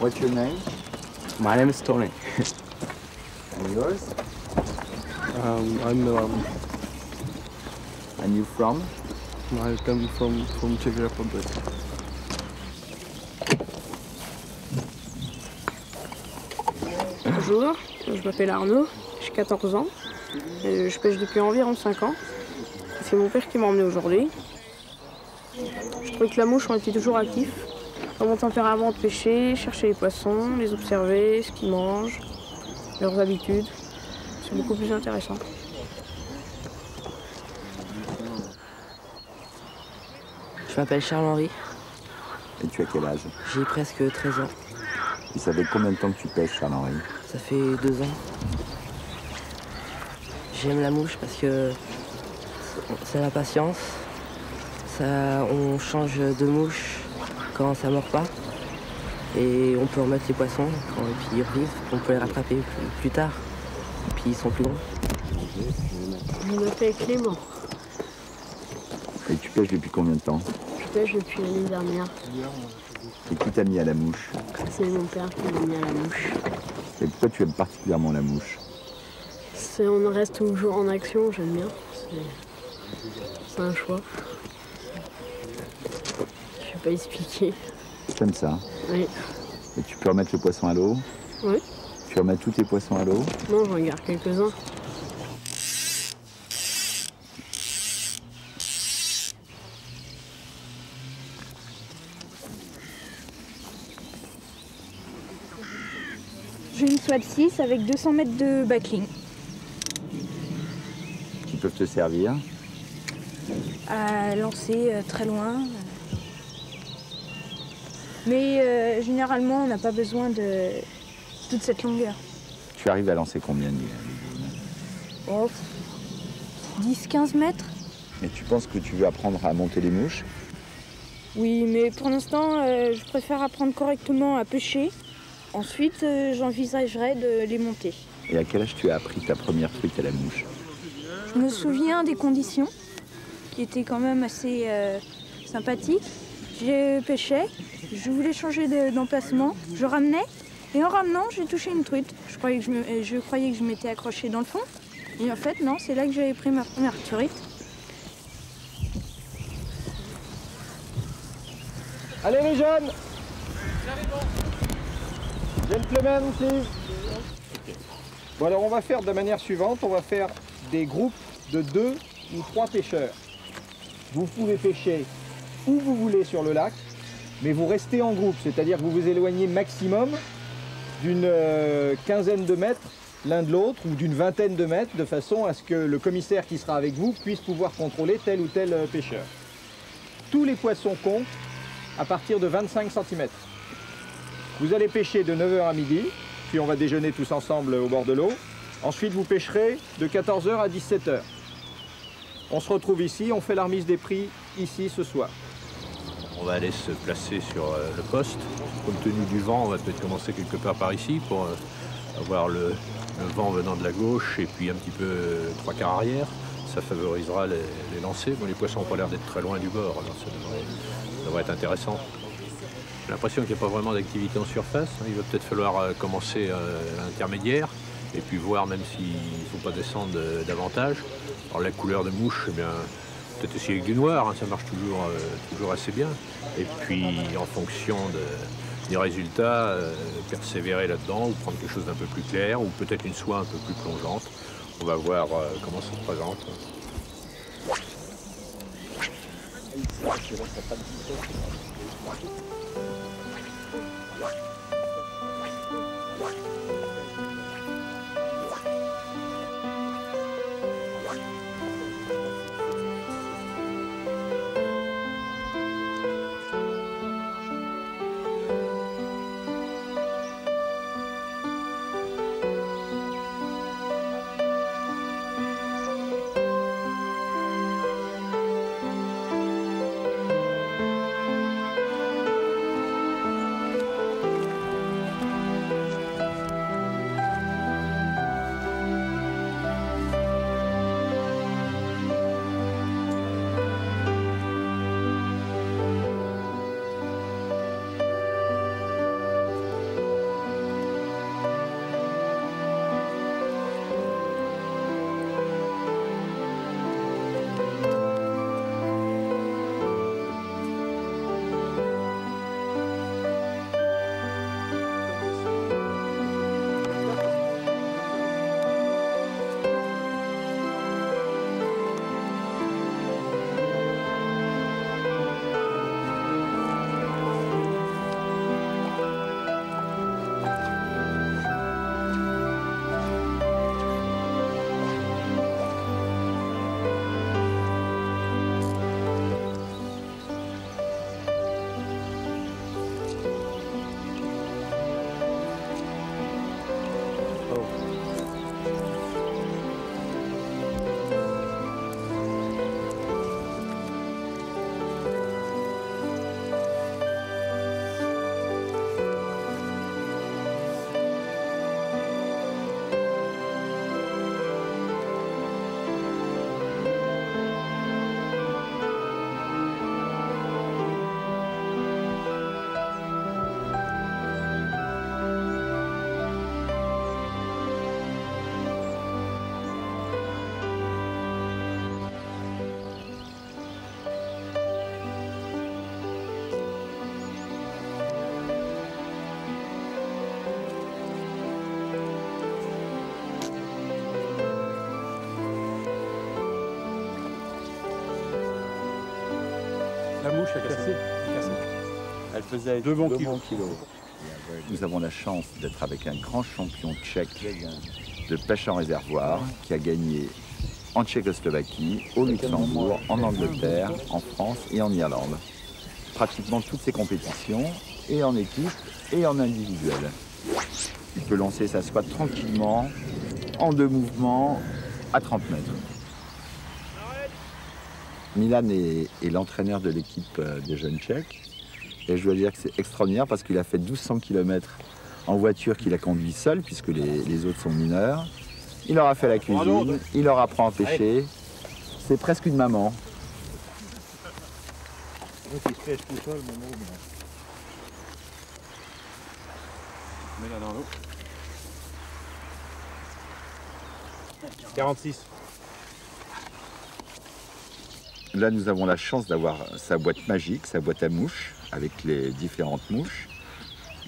What's your name? My name is Tony. And yours? I'm Milan. And you from? I come from Czech Republic. Bonjour, je m'appelle Arnaud, j'ai 14 ans. Je pêche depuis environ 5 ans. C'est mon père qui m'a emmené aujourd'hui. Je trouvais que la mouche, on était toujours actifs. Dans mon tempérament de pêcher, chercher les poissons, les observer, ce qu'ils mangent, leurs habitudes. C'est beaucoup plus intéressant. Je m'appelle Charles-Henri, Et tu as quel âge? j'ai presque 13 ans. Et ça fait combien de temps que tu pêches, Charles-Henri? Ça fait 2 ans. J'aime la mouche parce que c'est la patience. On change de mouche quand ça mord pas. Et on peut remettre les poissons et puis ils revivent. On peut les rattraper plus tard. Et puis ils sont plus gros. Je m'appelle Clément. Et tu pêches depuis combien de temps? Je pêche depuis l'année dernière. Et qui t'a mis à la mouche? C'est mon père qui m'a mis à la mouche. Et pourquoi tu aimes particulièrement la mouche? On reste toujours en action, j'aime bien. C'est un choix. Je ne vais pas expliquer. T'aimes ça? Oui. Et tu peux remettre le poisson à l'eau? Oui. Tu remets tous tes poissons à l'eau? Non, j'en garde quelques-uns. J'ai une Swat 6 avec 200 mètres de backling. Qui peuvent te servir? À lancer très loin. Mais généralement, on n'a pas besoin de toute cette longueur. Tu arrives à lancer combien? Oh, 10-15 mètres. Et tu penses que tu veux apprendre à monter les mouches? Oui, mais pour l'instant, je préfère apprendre correctement à pêcher. Ensuite, j'envisagerais de les monter. Et à quel âge tu as appris ta première truite à la mouche? Je me souviens des conditions, qui étaient quand même assez sympathiques. Je pêchais, je voulais changer d'emplacement, je ramenais, et en ramenant, j'ai touché une truite. Je croyais que je m'étais accrochée dans le fond, et en fait, non, c'est là que j'avais pris ma première truite. Allez les jeunes! Gentlemen, please. Bon alors on va faire de la manière suivante, on va faire des groupes de 2 ou 3 pêcheurs. Vous pouvez pêcher où vous voulez sur le lac, mais vous restez en groupe, c'est-à-dire que vous vous éloignez maximum d'une quinzaine de mètres l'un de l'autre ou d'une vingtaine de mètres, de façon à ce que le commissaire qui sera avec vous puisse pouvoir contrôler tel ou tel pêcheur. Tous les poissons comptent à partir de 25 cm. Vous allez pêcher de 9 h à midi, puis on va déjeuner tous ensemble au bord de l'eau. Ensuite, vous pêcherez de 14 h à 17 h. On se retrouve ici, on fait la remise des prix ici ce soir. On va aller se placer sur le poste. Compte tenu du vent, on va peut-être commencer quelque part par ici pour avoir le vent venant de la gauche et puis un petit peu 3/4 arrière. Ça favorisera les lancers. Bon, les poissons n'ont pas l'air d'être très loin du bord, alors ça devrait être intéressant. J'ai l'impression qu'il n'y a pas vraiment d'activité en surface. Il va peut-être falloir commencer à l'intermédiaire et puis voir même s'il ne faut pas descendre davantage. Alors la couleur de mouche, eh bien, peut-être aussi avec du noir, hein, ça marche toujours assez bien. Et puis en fonction des résultats, persévérer là-dedans ou prendre quelque chose d'un peu plus clair ou peut-être une soie un peu plus plongeante. On va voir comment ça se présente. a cassé. Elle faisait 2 bons kilos. Nous avons la chance d'être avec un grand champion tchèque de pêche en réservoir qui a gagné en Tchécoslovaquie, au Luxembourg, en Angleterre, en France et en Irlande. Pratiquement toutes ces compétitions, et en équipe et en individuel. Il peut lancer sa squat tranquillement, en 2 mouvements, à 30 mètres. Milan est l'entraîneur de l'équipe des jeunes Tchèques. Et je dois dire que c'est extraordinaire parce qu'il a fait 1200 km en voiture qu'il a conduit seul, puisque les autres sont mineurs. Il leur a fait la cuisine, il leur apprend à pêcher. C'est presque une maman. Il se pêche tout seul, mon mot. Mets-la dans l'eau. 46. Là, nous avons la chance d'avoir sa boîte magique, sa boîte à mouches, avec les différentes mouches.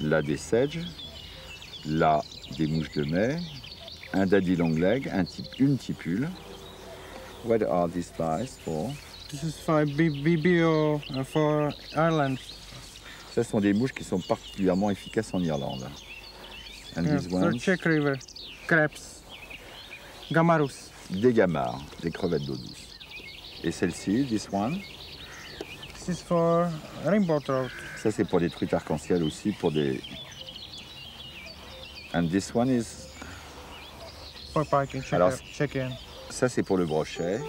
Là, des sedges. Là, des mouches de mai. Un daddy long leg, une tipule. What are these flies for? This is for BBO for Ireland. Ce sont des mouches qui sont particulièrement efficaces en Irlande. And these For ones, Czech River, crabs, gamarus. des gamards, des crevettes d'eau douce. Et celle-ci, this one, This is for rainbow trout. ça c'est pour des truites arc-en-ciel aussi, pour des... And this one is... For pike and Alors, chicken. Ça c'est pour le brochet.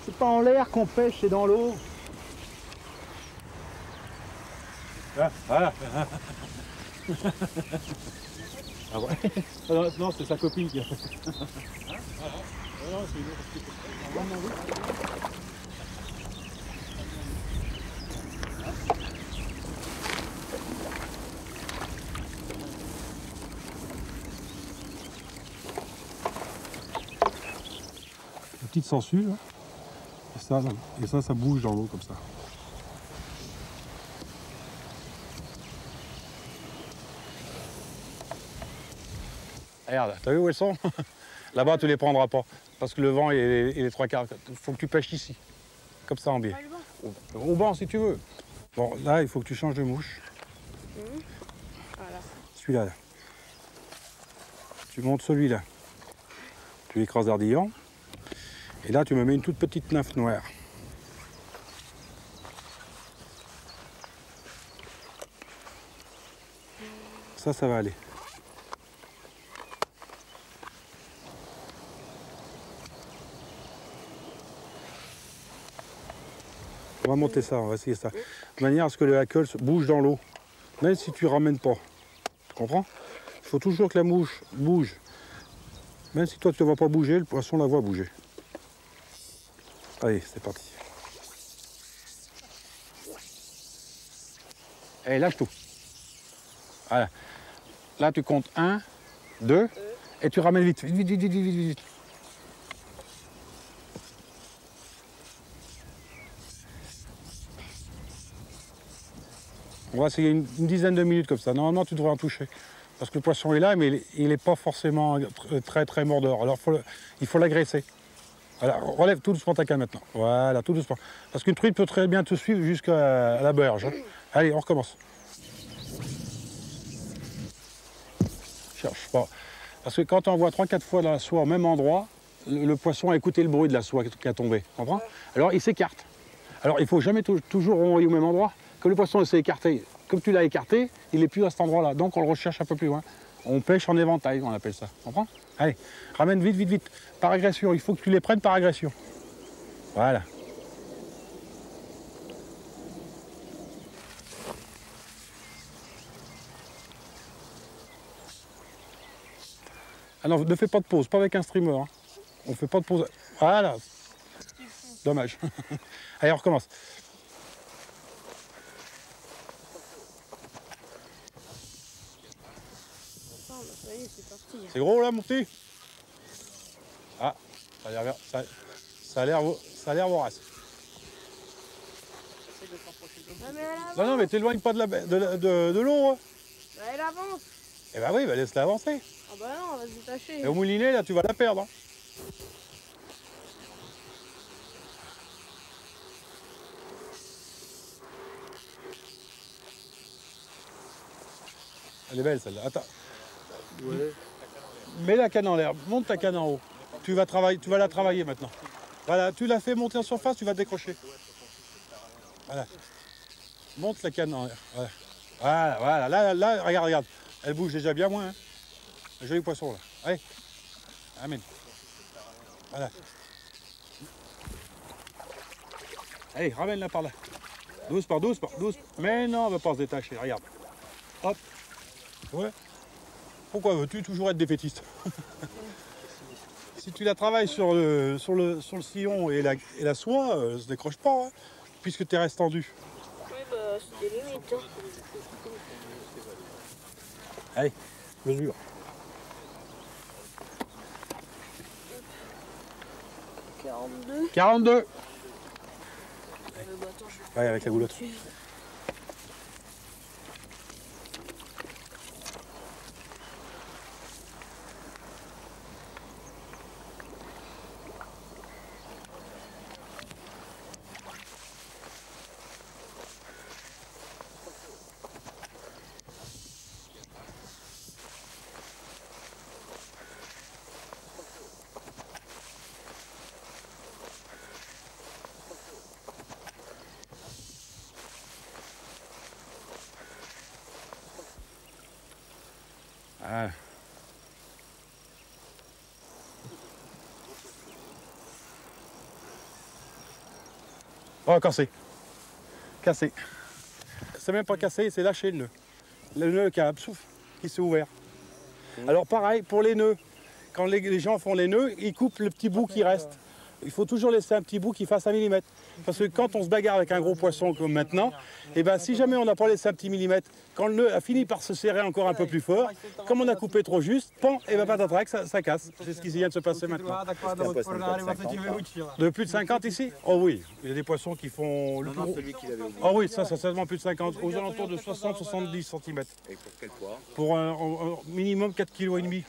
C'est pas en l'air qu'on pêche, c'est dans l'eau. Ah, voilà. Ah ouais. Ah non, c'est sa copine qui a fait. La petite sangsue, là. Et ça bouge dans l'eau comme ça. Regarde, t'as vu où elles sont? Là-bas, tu les prendras pas. Parce que le vent, il est 3/4. Il faut que tu pêches ici. Comme ça, en biais. Au banc, si tu veux. Bon, là, il faut que tu changes de mouche. Voilà. Celui-là. Là. Tu montes celui-là. Tu écrases d'ardillon. Et là, tu me mets une toute petite nymphe noire. Ça va aller. On va monter ça, on va essayer ça. De manière à ce que le hackle bouge dans l'eau. Même si tu ne ramènes pas. Tu comprends? Il faut toujours que la mouche bouge. Même si toi tu ne vas pas bouger, le poisson la voit bouger. Allez, c'est parti. Allez, lâche tout. Voilà. Là, tu comptes 1, 2, et tu ramènes vite. Vite. On va essayer une dizaine de minutes comme ça. Normalement, tu devrais en toucher. Parce que le poisson est là, mais il n'est pas forcément très mordeur. Alors, il faut l'agresser. Alors, relève tout doucement ta canne maintenant. Voilà, tout doucement. Parce qu'une truite peut très bien te suivre jusqu'à la berge. Hein. Allez, on recommence. Cherche pas. Parce que quand on voit 3-4 fois la soie au même endroit, le poisson a écouté le bruit de la soie qui a tombé, tu comprends? Alors il s'écarte. Alors il ne faut jamais toujours renvoyer au même endroit. Comme le poisson s'est écarté, comme tu l'as écarté, il n'est plus à cet endroit-là. Donc on le recherche un peu plus loin. On pêche en éventail, on appelle ça. Tu comprends? Allez, ramène vite, vite, vite. Par agression, il faut que tu les prennes par agression. Voilà. Ah non, ne fais pas de pause, pas avec un streamer. Hein. On fait pas de pause. Voilà. Dommage. Allez, on recommence. C'est gros là, mon petit? Ah, ça a l'air vorace. Non, non, mais t'éloigne pas de l'eau. Hein. Elle avance. Eh ben oui, bah laisse-la avancer. Ah bah non, elle va se détacher. Et au moulinet, là, tu vas la perdre. Hein. Elle est belle celle-là. Attends. Ouais. Mets la canne en l'air, monte ta canne en haut. Tu vas la travailler maintenant. Voilà, tu l'as fait monter en surface, tu vas décrocher. Voilà. Monte la canne en l'air. Voilà. Voilà, là, regarde. Elle bouge déjà bien moins. Hein. Un joli poisson là. Allez. Amène. Voilà. Allez, ramène-la par là. Douce. Mais non, elle va pas se détacher, regarde. Hop. Ouais. Pourquoi veux-tu toujours être défaitiste? Si tu la travailles sur le sillon et la soie, elle ne se décroche pas, hein, puisque tu restes tendu. Oui, bah, c'est des limites. Hein. Allez, mesure. « 42. » Bah, attends, Ouais, avec la goulotte. Ah. Oh, cassé. C'est même pas cassé, c'est lâché le nœud. Le nœud qui s'est ouvert. Alors pareil, pour les nœuds, quand les gens font les nœuds, ils coupent le petit bout qui reste. Il faut toujours laisser un petit bout qui fasse 1 mm. Parce que quand on se bagarre avec un gros poisson comme maintenant, et ben si jamais on n'a pas laissé un petit millimètre, quand le nœud a fini par se serrer encore un peu plus fort, comme on a coupé trop juste, pan, et ben patatrac, ça casse. C'est ce qui vient de se passer maintenant. De plus de 50 ici? Oh oui, il y a des poissons qui font... Oh oui, ça certainement plus de 50, aux alentours de 60-70 cm. Et pour quel poids? Pour un minimum 4,5 kg.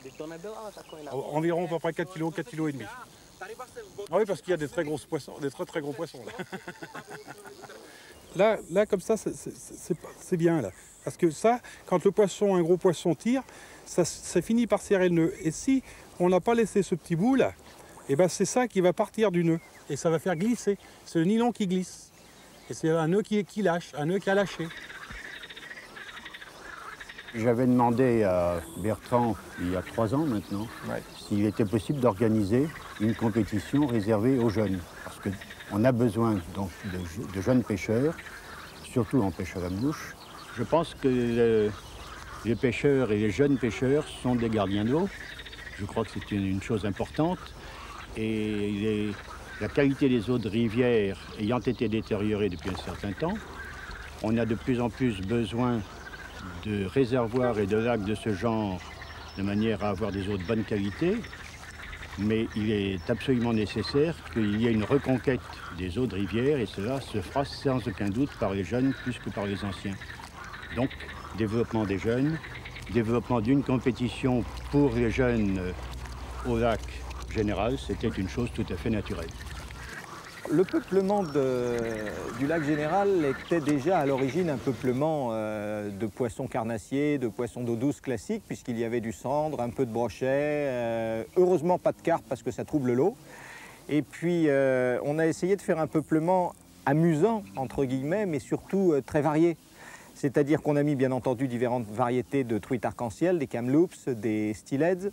Environ à peu près 4 kg, 4,5 kg. Ah oui, parce qu'il y a des très gros poissons, des très gros poissons. Là comme ça, c'est bien là. Parce que ça, quand un gros poisson tire, ça finit par serrer le nœud. Et si on n'a pas laissé ce petit bout là, et ben c'est ça qui va partir du nœud. Et ça va faire glisser. C'est le nylon qui glisse. Et c'est un nœud qui lâche, un nœud qui a lâché. J'avais demandé à Bertrand, il y a 3 ans maintenant, s'il était possible d'organiser une compétition réservée aux jeunes. Parce qu'on a besoin donc, de jeunes pêcheurs, surtout en pêche à la mouche. Je pense que les pêcheurs et les jeunes pêcheurs sont des gardiens d'eau. Je crois que c'est une chose importante. Et la qualité des eaux de rivière ayant été détériorée depuis un certain temps, on a de plus en plus besoin de réservoirs et de lacs de ce genre de manière à avoir des eaux de bonne qualité, mais il est absolument nécessaire qu'il y ait une reconquête des eaux de rivière et cela se fera sans aucun doute par les jeunes plus que par les anciens. Donc, développement des jeunes, développement d'une compétition pour les jeunes au lac général, c'était une chose tout à fait naturelle. Le peuplement du lac Général était déjà à l'origine un peuplement de poissons carnassiers, de poissons d'eau douce classiques, puisqu'il y avait du cendre, un peu de brochet, heureusement pas de carpe parce que ça trouble l'eau. Et puis on a essayé de faire un peuplement amusant, entre guillemets, mais surtout très varié. C'est-à-dire qu'on a mis bien entendu différentes variétés de truites arc-en-ciel, des kamloops, des steelheads.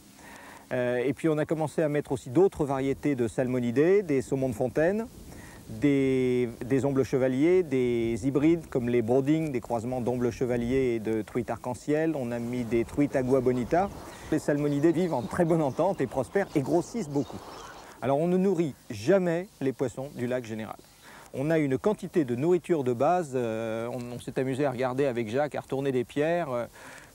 Et puis on a commencé à mettre aussi d'autres variétés de salmonidés, des saumons de fontaine, des ombles chevaliers, des hybrides comme les broodings, des croisements d'ombles chevaliers et de truites arc-en-ciel. On a mis des truites agua bonita. Les salmonidés vivent en très bonne entente et prospèrent et grossissent beaucoup. Alors on ne nourrit jamais les poissons du lac Général. On a une quantité de nourriture de base, on s'est amusé à regarder avec Jacques, à retourner des pierres,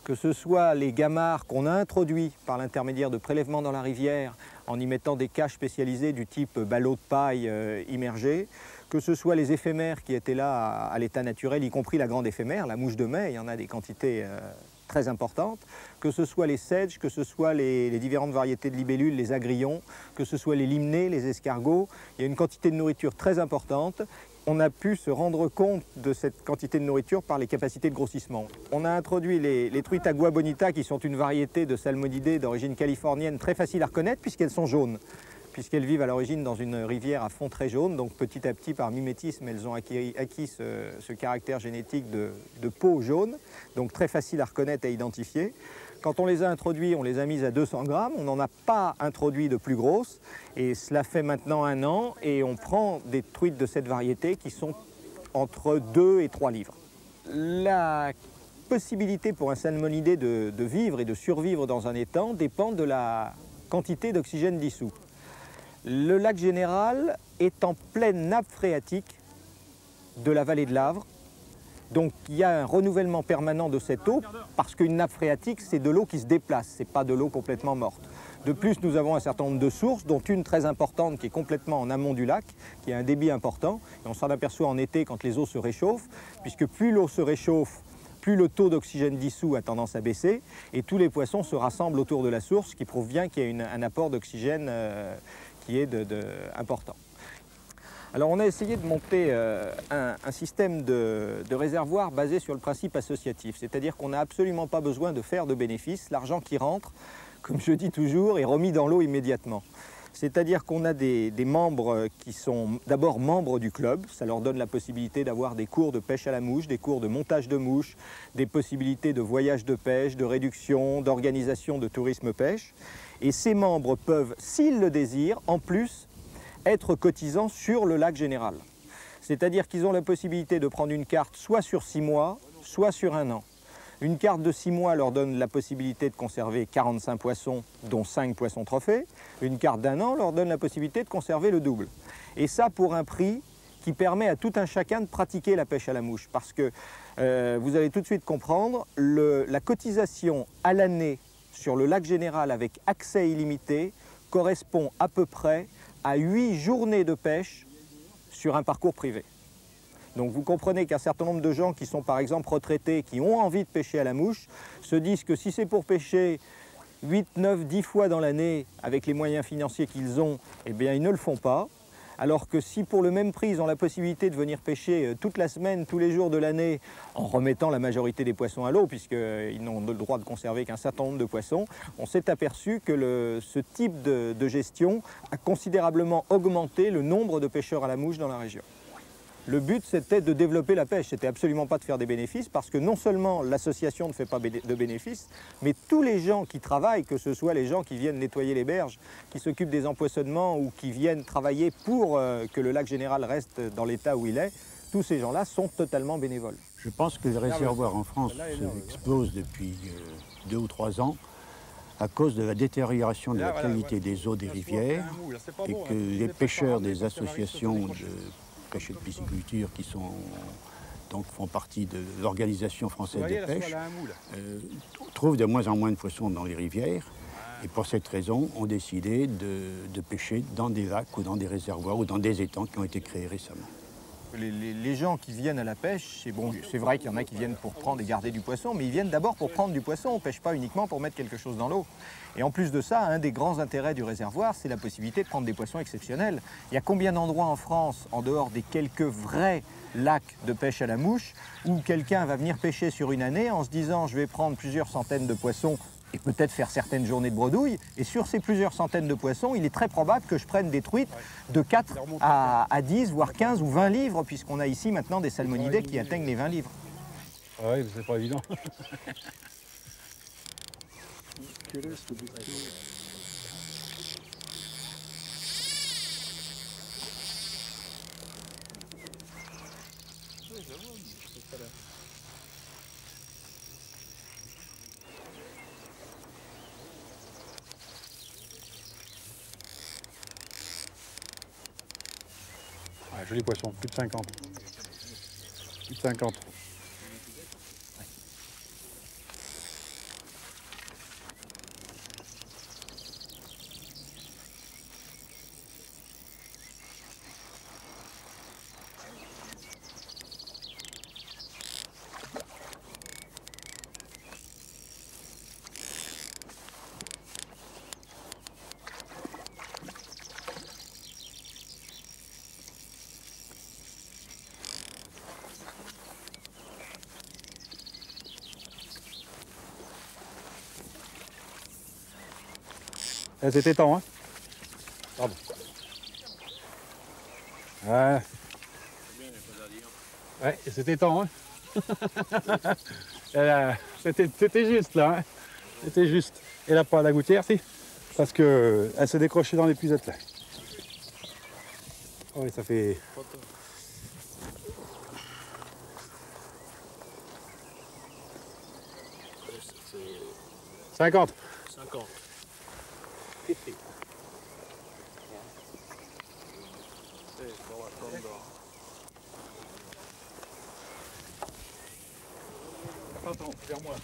que ce soit les gamards qu'on a introduits par l'intermédiaire de prélèvements dans la rivière en y mettant des caches spécialisées du type ballot de paille immergé, que ce soit les éphémères qui étaient là à l'état naturel, y compris la grande éphémère, la mouche de mai, il y en a des quantités très importantes, que ce soit les sedges, que ce soit les différentes variétés de libellules, les agrillons, que ce soit les limnés, les escargots. Il y a une quantité de nourriture très importante. On a pu se rendre compte de cette quantité de nourriture par les capacités de grossissement. On a introduit les truites agua bonita qui sont une variété de salmonidés d'origine californienne très facile à reconnaître puisqu'elles sont jaunes, puisqu'elles vivent à l'origine dans une rivière à fond très jaune, donc petit à petit par mimétisme elles ont acquis ce caractère génétique de peau jaune, donc très facile à reconnaître et à identifier. Quand on les a introduits, on les a mises à 200 grammes, on n'en a pas introduit de plus grosses, et cela fait maintenant 1 an, et on prend des truites de cette variété qui sont entre 2 et 3 livres. La possibilité pour un salmonidé de vivre et de survivre dans un étang dépend de la quantité d'oxygène dissous. Le lac Général est en pleine nappe phréatique de la vallée de l'Avre. Donc il y a un renouvellement permanent de cette eau parce qu'une nappe phréatique, c'est de l'eau qui se déplace, ce n'est pas de l'eau complètement morte. De plus, nous avons un certain nombre de sources, dont une très importante qui est complètement en amont du lac, qui a un débit important. Et on s'en aperçoit en été quand les eaux se réchauffent, puisque plus l'eau se réchauffe, plus le taux d'oxygène dissous a tendance à baisser, et tous les poissons se rassemblent autour de la source, ce qui prouve bien qu'il y a un apport d'oxygène qui est important. Alors on a essayé de monter un système de réservoir basé sur le principe associatif, c'est-à-dire qu'on n'a absolument pas besoin de faire de bénéfices. L'argent qui rentre, comme je dis toujours, est remis dans l'eau immédiatement. C'est-à-dire qu'on a des membres qui sont d'abord membres du club, ça leur donne la possibilité d'avoir des cours de pêche à la mouche, des cours de montage de mouches, des possibilités de voyage de pêche, de réduction, d'organisation de tourisme pêche. Et ces membres peuvent, s'ils le désirent, en plus, être cotisants sur le lac Général. C'est-à-dire qu'ils ont la possibilité de prendre une carte soit sur 6 mois, soit sur 1 an. Une carte de 6 mois leur donne la possibilité de conserver 45 poissons, dont 5 poissons trophées. Une carte d'1 an leur donne la possibilité de conserver le double. Et ça pour un prix qui permet à tout un chacun de pratiquer la pêche à la mouche. Parce que vous allez tout de suite comprendre, la cotisation à l'année sur le lac Général avec accès illimité correspond à peu près à 8 journées de pêche sur un parcours privé. Donc vous comprenez qu'un certain nombre de gens qui sont par exemple retraités, qui ont envie de pêcher à la mouche, se disent que si c'est pour pêcher 8, 9, 10 fois dans l'année avec les moyens financiers qu'ils ont, eh bien ils ne le font pas. Alors que si pour le même prix, ils ont la possibilité de venir pêcher toute la semaine, tous les jours de l'année, en remettant la majorité des poissons à l'eau, puisqu'ils n'ont le droit de conserver qu'un certain nombre de poissons, on s'est aperçu que ce type de gestion a considérablement augmenté le nombre de pêcheurs à la mouche dans la région. Le but, c'était de développer la pêche. C'était absolument pas de faire des bénéfices, parce que non seulement l'association ne fait pas de bénéfices, mais tous les gens qui travaillent, que ce soit les gens qui viennent nettoyer les berges, qui s'occupent des empoisonnements ou qui viennent travailler pour que le lac Général reste dans l'état où il est, tous ces gens-là sont totalement bénévoles. Je pense que les réservoirs en France explosent depuis 2 ou 3 ans à cause de la détérioration de la qualité des eaux des rivières et que les pêcheurs des associations de pêche et de pisciculture qui font partie de l'Organisation française de pêche, trouvent de moins en moins de poissons dans les rivières et pour cette raison ont décidé de pêcher dans des lacs ou dans des réservoirs ou dans des étangs qui ont été créés récemment. Les gens qui viennent à la pêche, c'est vrai qu'il y en a qui viennent pour prendre et garder du poisson, mais ils viennent d'abord pour prendre du poisson. On ne pêche pas uniquement pour mettre quelque chose dans l'eau. Et en plus de ça, un des grands intérêts du réservoir, c'est la possibilité de prendre des poissons exceptionnels. Il y a combien d'endroits en France, en dehors des quelques vrais lacs de pêche à la mouche, où quelqu'un va venir pêcher sur une année en se disant « je vais prendre plusieurs centaines de poissons » et peut-être faire certaines journées de bredouille. Et sur ces plusieurs centaines de poissons, il est très probable que je prenne des truites de 4 à 10, voire 15 ou 20 livres, puisqu'on a ici maintenant des salmonidés qui atteignent les 20 livres. Ah oui, c'est pas évident. Ouais, joli poisson, plus de 50. Plus de 50. C'était temps, hein? Pardon. Ouais, c'était temps, hein? C'était juste, là, hein? C'était juste. Et là, pas à la gouttière, si? Parce qu'elle s'est décrochée dans l'épuisette, là. Oh, oui, ça fait... « 50. » 50. Attends, vers moi.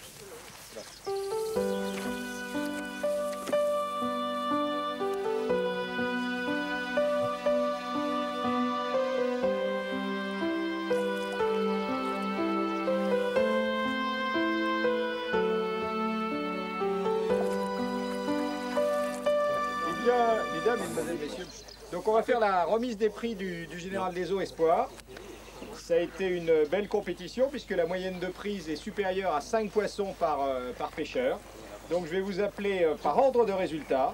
Mesdames, messieurs, donc on va faire la remise des prix du Général des Eaux Espoir. Ça a été une belle compétition puisque la moyenne de prise est supérieure à 5 poissons par pêcheur. Donc je vais vous appeler par ordre de résultat.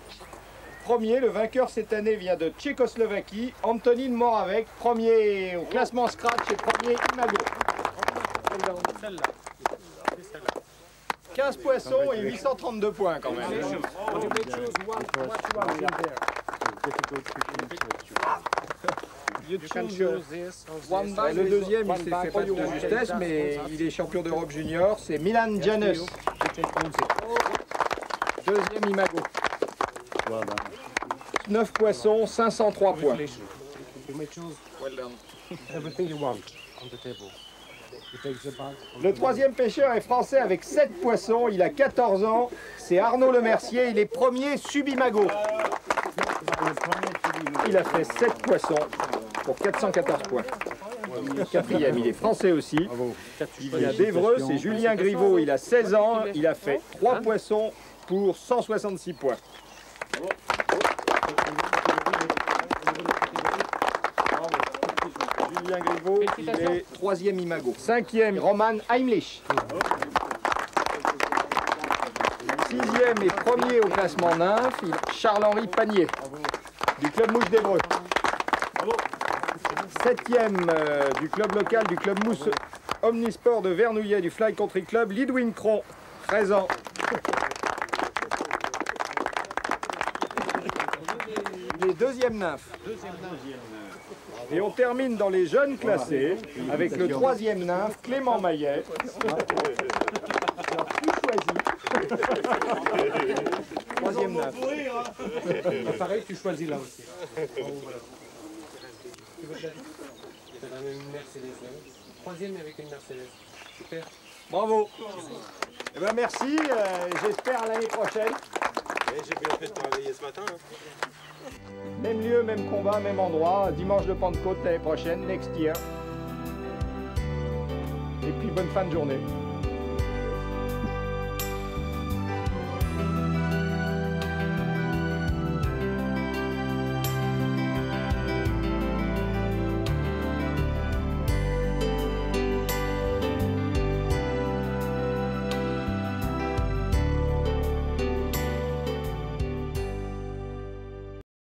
Premier, le vainqueur cette année vient de Tchécoslovaquie, Antonin Moravec, premier au classement scratch et premier Imago. 15 poissons et 832 points quand même. Le deuxième, il s'est fait pas de justesse, mais il est champion d'Europe junior, c'est Milan Janus. Deuxième Imago. 9 poissons, 503 points. Le troisième pêcheur est français avec 7 poissons, il a 14 ans, c'est Arnaud Lemercier, il est premier Subimago. Il a fait 7 poissons pour 414 points. Quatrième, il est français aussi. Il vient d'Évreux, c'est Julien Griveaux, il a 16 ans, il a fait 3 poissons pour 166 points. Julien Griveaux, il est 3e Imago. 5e, Roman Heimlich. 6e et premier au classement nymphe, Charles-Henri Panier, du club Mouche d'Évreux. 7e du club local, du club Mousse Omnisport de Vernouillet, du Fly Country Club, Lidwin Cron, 13 ans. Les 2e nymphes. Et on termine dans les jeunes classés avec le 3e nymphe, Clément Maillet. Troisième nymphe. Pareil, tu choisis là aussi. Tu veux une Mercedes. Troisième avec une Mercedes. Super. Bravo. Eh ben merci, j'espère à l'année prochaine. J'ai bien fait de te réveiller ce matin. Même lieu, même combat, même endroit. Dimanche de Pentecôte l'année prochaine, next year. Et puis bonne fin de journée.